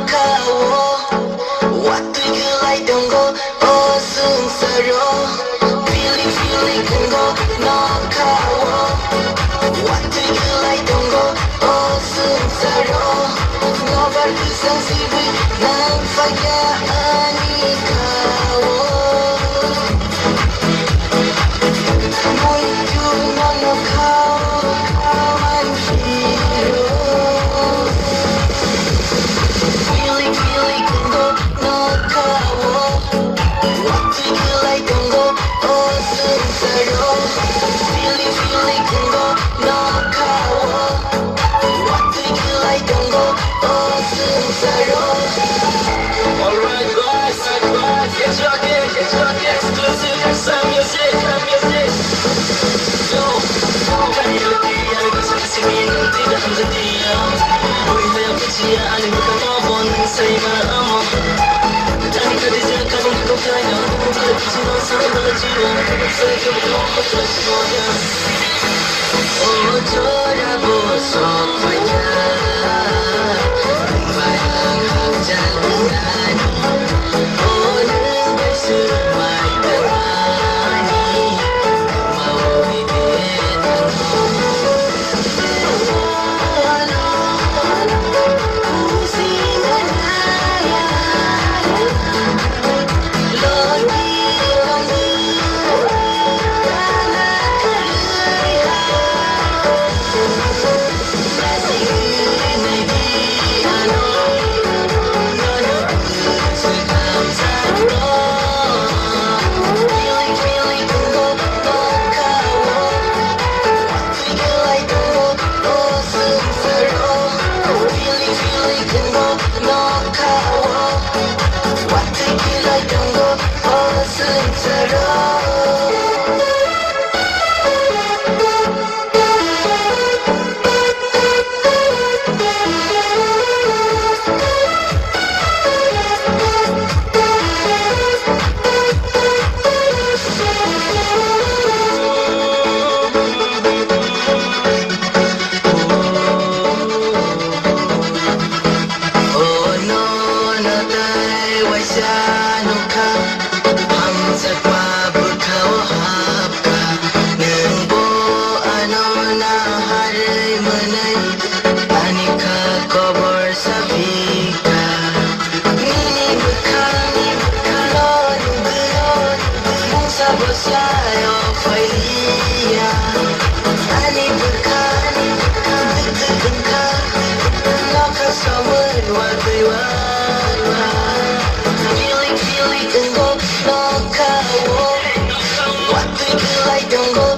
kawo Waktu gelai tunggu oh sengsara Pilih-pilih tunggu no kawo Waktu gelai tunggu oh sengsara Ngobar kusang sibuk nampak ani kawo Muncul nono kawo kawan hero Pilih-pilih tunggu no kawo Waktu gelai tunggu oh sengsara Pilih-pilih tunggu no kawo Waktu gelai tunggu oh sengsara Alright guys, get rockin', exclusive some music Yo, kan lagi ada kisah kesini tidak hamzah diam Boleh yang kecil, ani bukan mabon, saya marah Tani Khadijah, kamu kau kaya Kalau kecil, saya malah jiwa Saya kebetulan betul semuanya Oh, jodoh bosok wajah Bayang hak jalan Oh, nenggai semai terani Mau bibit Pusingan ayah Saya Failia Ani berkah Deg-deg-dengkah Maka sawan wadai-wadai Pilih-pilih tengok no kawo Waktu gelai tengok